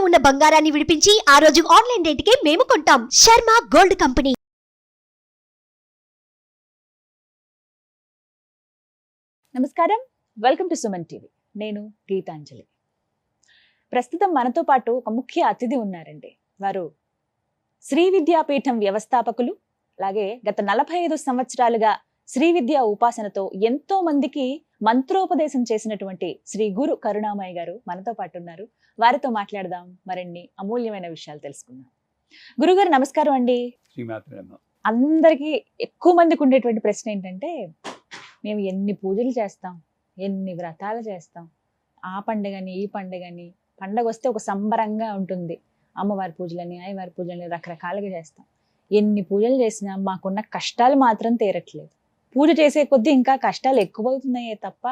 ఉన్న బంగారాన్ని విడిపించి ఆ రోజు ఆన్లైన్ రేటుకే మేము కొంటాం. Sharma gold company. నమస్కారం, వెల్కమ్ టు సుమన్ టీవీ. నేను గీతాంజలి. ప్రస్తుతం మనతో పాటు ఒక ముఖ్య అతిథి ఉన్నారండి. వారు శ్రీ విద్యాపీఠం వ్యవస్థాపకులు, అలాగే గత 45 సంవత్సరాలుగా శ్రీ విద్యా ఉపాసనతో ఎంతో మందికి మంత్రోపదేశం చేసినటువంటి శ్రీ గురు కరుణామయ్య గారు మనతో పాటు ఉన్నారు. వారితో మాట్లాడదాం, మరిన్ని అమూల్యమైన విషయాలు తెలుసుకుందాం. గురుగారు నమస్కారం అండి. అందరికీ ఎక్కువ మందికి ఉండేటువంటి ప్రశ్న ఏంటంటే, మేము ఎన్ని పూజలు చేస్తాం, ఎన్ని వ్రతాలు చేస్తాం, ఆ పండుగని ఈ పండుగని, పండగ వస్తే ఒక సంబరంగా ఉంటుంది, అమ్మవారి పూజలని అయ్యవారి పూజలని రకరకాలుగా చేస్తాం. ఎన్ని పూజలు చేసినా మాకున్న కష్టాలు మాత్రం తీరట్లేదు. పూజ చేసే కొద్దీ ఇంకా కష్టాలు ఎక్కువవుతున్నాయే తప్ప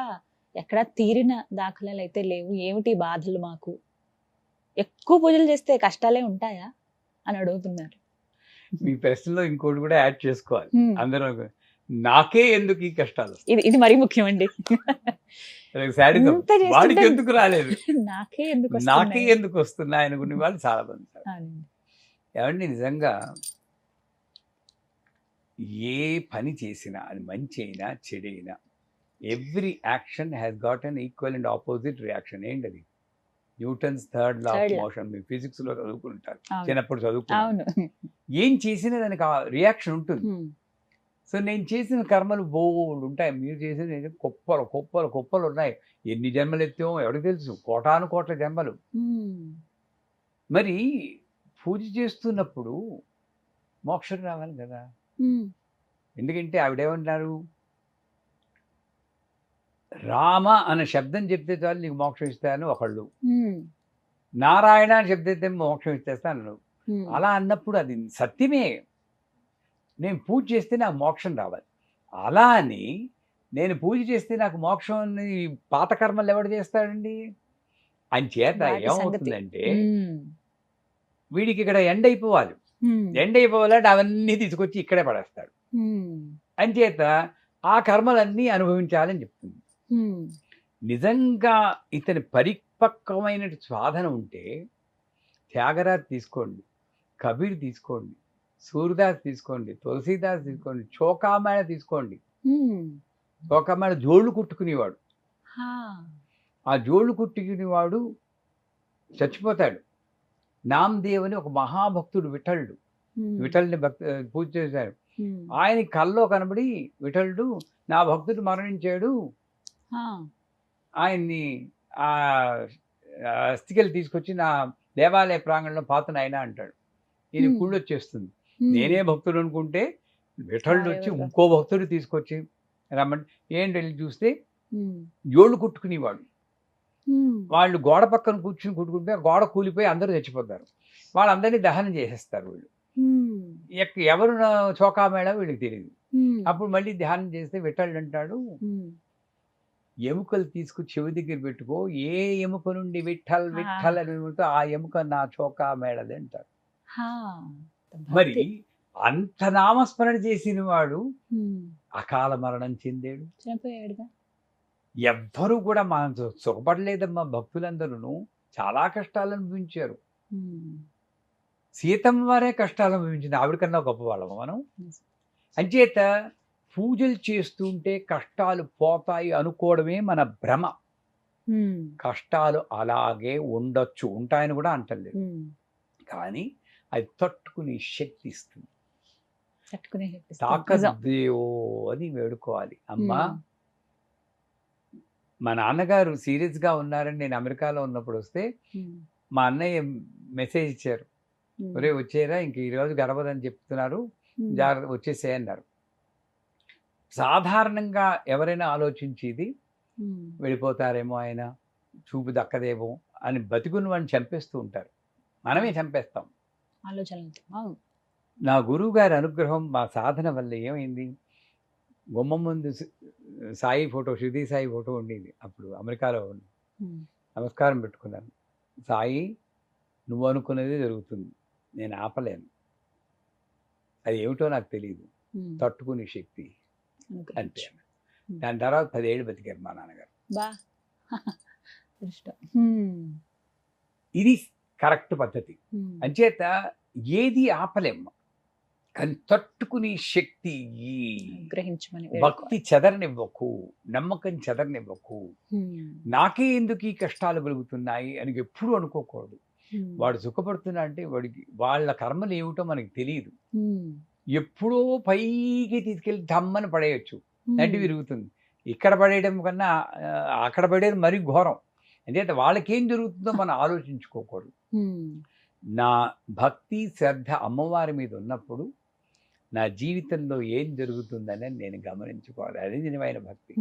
ఎక్కడా తీరిన దాఖలాలు అయితే లేవు. ఏమిటి బాధలు మాకు? ఎక్కువ పూజలు చేస్తే కష్టాలే ఉంటాయా అని అడుగుతున్నారు. మీ ప్రశ్నలో ఇంకోటి కూడా యాడ్ చేసుకోవాలి. అందరూ నాకే ఎందుకు ఈ కష్టాలు, ఇది మరీ ముఖ్యమండి. వాడికి ఎందుకు రాలేదు, నాకే ఎందుకు వస్తున్నాయి అనుకునే వాళ్ళు చాలా మంది. ఏమండి, నిజంగా ఏ పని చేసినా అది మంచి అయినా చెడైనా every action has got an equal and opposite reaction. ఏంటది? Newton's third law of motion. మీరు ఫిజిక్స్ లో చదువుకుంటారు, చిన్నప్పుడు చదువుకుంటారు. ఏం చేసినా దానికి రియాక్షన్ ఉంటుంది. సో నేను చేసిన కర్మలు బోల్డ్ ఉంటాయి, మీరు చేసిన కుప్పలు కుప్పలు కుప్పలు ఉన్నాయి. ఎన్ని జన్మలు ఎత్తామో ఎవరికి తెలుసు, కోటాను కోట్ల జన్మలు. మరి పూజ చేస్తున్నప్పుడు మోక్షం రావాలి కదా. ఎందుకంటే ఆవిడేమన్నారు, రామ అనే శబ్దం చెప్తే చాలు నీకు మోక్షం ఇస్తాను ఒకళ్ళు, నారాయణ అని చెప్తే మోక్షం ఇచ్చేస్తాను. అలా అన్నప్పుడు అది సత్యమే. నేను పూజ చేస్తే నాకు మోక్షం రావాలి. అలా అని నేను పూజ చేస్తే నాకు మోక్షం పాత కర్మలు ఎవడు చేస్తాడండి? అని చేత ఏమవుతుందంటే, వీడికి ఇక్కడ ఎండ్ అయిపోవాలి. ఎండ్ అయిపోవాలంటే అవన్నీ తీసుకొచ్చి ఇక్కడే పడేస్తాడు. అని చేత ఆ కర్మలన్నీ అనుభవించాలని చెప్తుంది. నిజంగా ఇతని పరిపక్వమైన సాధన ఉంటే త్యాగరాజ్ తీసుకోండి, కబీర్ తీసుకోండి, సూర్యదాస్ తీసుకోండి, తులసీదాస్ తీసుకోండి, చోకామేళ తీసుకోండి. చోకామేళ జోళ్ళు కుట్టుకునేవాడు. ఆ జోళ్ళు కుట్టుకునేవాడు చచ్చిపోతాడు. నామదేవ్ అని ఒక మహాభక్తుడు, విఠలుడు, విఠల్ని పూజ చేశాడు. ఆయన కల్లో కనబడి, విఠలుడు నా భక్తుడు మరణించాడు, ఆయన్ని ఆ అస్థికలు తీసుకొచ్చి నా దేవాలయ ప్రాంగణంలో పాతనైనా అంటాడు. ఈయన కుళ్ళు వచ్చేస్తుంది. నేనే భక్తుడు అనుకుంటే విఠలుడు వచ్చి ఇంకో భక్తుడు తీసుకొచ్చి రమ్మంటే ఏంటి వెళ్ళి చూస్తే జోళ్ళు కుట్టుకునేవాడు. వాళ్ళు గోడ పక్కన కూర్చుని కుట్టుకుంటే గోడ కూలిపోయి అందరూ చచ్చిపోతారు. వాళ్ళందరినీ దహనం చేసేస్తారు వీళ్ళు. ఎవరు చోకామేళ వీళ్ళకి తెలియదు. అప్పుడు మళ్ళీ ధ్యానం చేస్తే విఠలుడు అంటాడు, ఎముకలు తీసుకు చెవి దగ్గర పెట్టుకో, ఏ ఎముక నుండి విఠల్ విఠల్ అని ఆ ఎముక నా చోకామేళది అంటారు. మరి అంత నామస్మరణ చేసిన వాడు అకాల మరణం చెందాడు. ఎవ్వరూ కూడా మనం సుఖపడలేదమ్మా. భక్తులందరూ చాలా కష్టాలు అనుభవించారు. సీతమ్మ వారే కష్టాలు అనుభవించింది, ఆవిడకన్నా గొప్పవాళ్ళము మనం. అంచేత పూజలు చేస్తుంటే కష్టాలు పోతాయి అనుకోవడమే మన భ్రమ. కష్టాలు అలాగే ఉండొచ్చు, ఉంటాయని కూడా అంటలేదు, కానీ అది తట్టుకునే శక్తి ఇస్తుంది. తాకద్దేవో అని వేడుకోవాలి. అమ్మా, మా నాన్నగారు సీరియస్గా ఉన్నారని నేను అమెరికాలో ఉన్నప్పుడు వస్తే మా అన్నయ్య మెసేజ్ ఇచ్చారు, ఒరే వచ్చేరా, ఇంక ఈరోజు గడవదని చెప్తున్నారు, జాగ్రత్త వచ్చేసే అన్నారు. సాధారణంగా ఎవరైనా ఆలోచించేది వెళ్ళిపోతారేమో, ఆయన చూపు దక్కదేమో అని బతికున్న వాడిని చంపేస్తూ ఉంటారు. మనమే చంపేస్తాం ఆలోచన. నా గురువు గారి అనుగ్రహం, మా సాధన వల్ల ఏమైంది, గుమ్మం ముందు సాయి ఫోటో, శృతి సాయి ఫోటో ఉండేది అప్పుడు అమెరికాలో. నమస్కారం పెట్టుకున్నాను, సాయి నువ్వు అనుకునేది జరుగుతుంది, నేను ఆపలేను, అది ఏమిటో నాకు తెలియదు, తట్టుకునే శక్తి అంతే. దాని తర్వాత 10 ఏళ్ళు బతికారు మా నాన్నగారు. ఇది కరెక్ట్ పద్ధతి. అంచేత ఏది ఆపలేం, కానీ తట్టుకునే శక్తి ఈ గ్రహించమని భక్తి చెదరనివ్వకు, నమ్మకం చెదరనివ్వకు. నాకే ఎందుకు ఈ కష్టాలు కలుగుతున్నాయి అని ఎప్పుడు అనుకోకూడదు. వాడు సుఖపడుతున్నా అంటే వాడికి వాళ్ళ కర్మలు ఏమిటో మనకి తెలియదు. ఎప్పుడో పైకి తీసుకెళ్ళి ధమ్మని పడేయచ్చు, నడ్డి విరుగుతుంది. ఇక్కడ పడేయడం కన్నా అక్కడ పడేది మరీ ఘోరం. అంచేత వాళ్ళకేం జరుగుతుందో మనం ఆలోచించుకోకూడదు. నా భక్తి శ్రద్ధ అమ్మవారి మీద ఉన్నప్పుడు నా జీవితంలో ఏం జరుగుతుందని నేను గమనించుకోవాలి. అది నిజమైన భక్తి.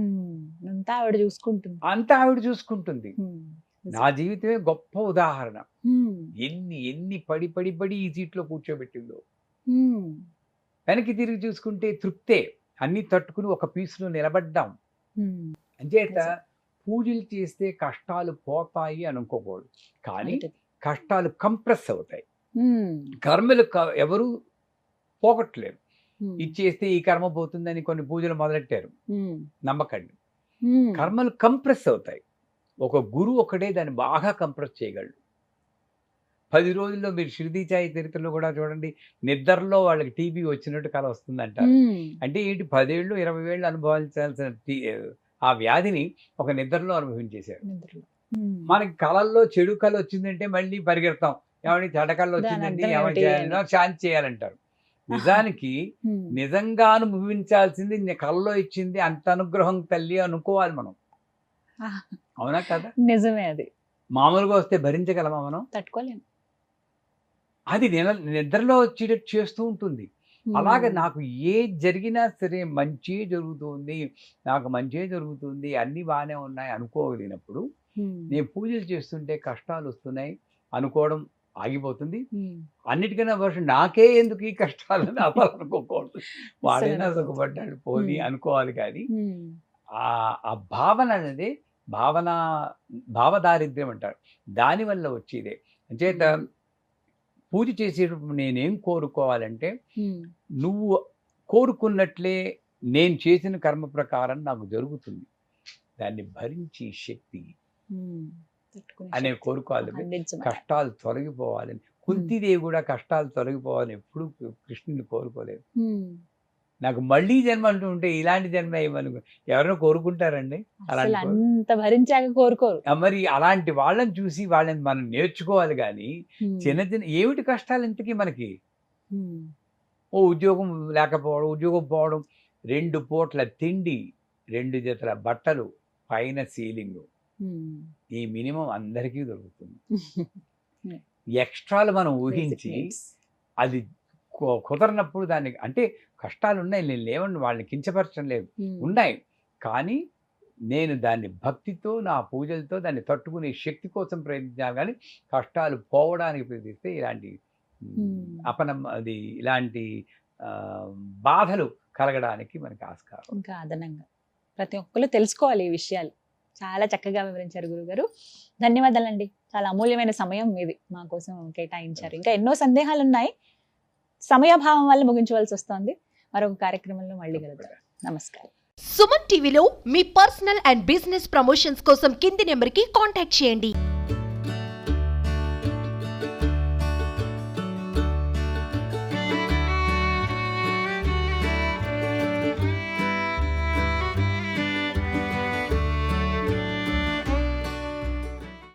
అంతా ఆవిడ చూసుకుంటుంది. అంతా ఆవిడ చూసుకుంటుంది. నా జీవితమే గొప్ప ఉదాహరణ. ఎన్ని ఎన్ని పడి పడి పడి ఈ సీట్లో కూర్చోబెట్టిందో. వెనక్కి తిరిగి చూసుకుంటే తృప్తే. అన్ని తట్టుకుని ఒక పీసులో నిలబడ్డాం. అంచేత పూజలు చేస్తే కష్టాలు పోతాయి అనుకోకూడదు, కానీ కష్టాలు కంప్రెస్ అవుతాయి. కర్మలు ఎవరు పోగొట్టలేరు. ఇచ్చేస్తే ఈ కర్మ పోతుందని కొన్ని పూజలు మొదలెట్టారు, నమ్మకండి. కర్మలు కంప్రెస్ అవుతాయి. ఒక గురువు ఒకటే దాన్ని బాగా కంప్రెస్ చేయగలడు. 10 రోజుల్లో మీరు షిరిడీ సాయి చరిత్రలో కూడా చూడండి, నిద్రలో వాళ్ళకి టీబీ వచ్చినట్టు కల వస్తుందంటారు. అంటే ఏంటి, 10 ఏళ్ళు 20 ఏళ్ళు అనుభవించాల్సిన ఆ వ్యాధిని ఒక నిద్రలో అనుభవించేశారు. మనకి కళల్లో చెడు కళ వచ్చిందంటే మళ్ళీ పరిగెడతాం, ఏమని చెడ్డ కళ వచ్చిందంటే ఏమని చేయాలనో శాంతి చేయాలంటారు. నిజానికి నిజంగా అనుభవించాల్సింది కళలో ఇచ్చింది అంత అనుగ్రహం తల్లి అనుకోవాలి మనం. అవునా కదా? నిజమే. అది మామూలుగా వస్తే భరించగలమా మనం? తట్టుకోలేము. అది నిద్రలో వచ్చేటట్టు చేస్తూ ఉంటుంది. అలాగే నాకు ఏ జరిగినా సరే మంచి జరుగుతుంది, నాకు మంచి జరుగుతుంది, అన్ని బాగానే ఉన్నాయి అనుకోగలిగినప్పుడు నేను పూజలు చేస్తుంటే కష్టాలు వస్తున్నాయి అనుకోవడం ఆగిపోతుంది. అన్నిటికన్నా వర్షం నాకే ఎందుకు ఈ కష్టాలని అసలు అనుకోకూడదు. వాడైనా సుఖపడ్డాడు పోని అనుకోవాలి. కానీ ఆ భావన అనేది భావదారిద్ర్యం అంటారు, దానివల్ల వచ్చేదే. అంచేత పూజ చేసేటప్పుడు నేనేం కోరుకోవాలంటే, నువ్వు కోరుకున్నట్లే నేను చేసిన కర్మ ప్రకారం నాకు జరుగుతుంది, దాన్ని భరించి శక్తి అనే కోరుకోవాలి. కష్టాలు తొలగిపోవాలని కుంతిదేవి కూడా కష్టాలు తొలగిపోవాలని ఎప్పుడు కృష్ణుని కోరుకోలేదు. నాకు మళ్ళీ జన్మ అంటూ ఉంటే ఇలాంటి జన్మ ఏమను ఎవరైనా కోరుకుంటారండి? అంత భరించాక కోరుకోరు. మరి అలాంటి వాళ్ళని చూసి వాళ్ళని మనం నేర్చుకోవాలి. కానీ చిన్న చిన్న ఏమిటి కష్టాలు ఇంతకీ మనకి? ఓ ఉద్యోగం లేకపోవడం, ఉద్యోగం పోవడం, 2 పూట్ల తిండి, 2 జతల బట్టలు, పైన సీలింగ్, ఈ మినిమం అందరికీ దొరుకుతుంది. ఎక్స్ట్రాలు మనం ఊహించి అది కుదరనప్పుడు దానికి అంటే కష్టాలు ఉన్నాయి, నేను లేవండి వాళ్ళని కించపరచడం లేదు, ఉన్నాయి. కానీ నేను దాన్ని భక్తితో నా పూజలతో దాన్ని తట్టుకునే శక్తి కోసం ప్రయత్నించాలి. కానీ కష్టాలు పోవడానికి ప్రయత్నిస్తే ఇలాంటి ఇలాంటి బాధలు కలగడానికి మనకి ఆస్కారం. ఇంకా అదనంగా ప్రతి ఒక్కరు తెలుసుకోవాలి ఈ విషయాలు. చాలా చక్కగా వివరించారు గురుగారు. ధన్యవాదాలండి. చాలా అమూల్యమైన సమయం మీది మా కోసం కేటాయించారు. ఇంకా ఎన్నో సందేహాలు ఉన్నాయి, సమయాభావం వల్ల ముగించవలసి వస్తుంది. మరొక కార్యక్రమంలో మళ్ళీ కలుద్దాం. నమస్కారం. సుమన్ టీవీలో మీ పర్సనల్ అండ్ బిజినెస్ ప్రమోషన్స్ కోసం కింది నెంబర్కి కాంటాక్ట్ చేయండి.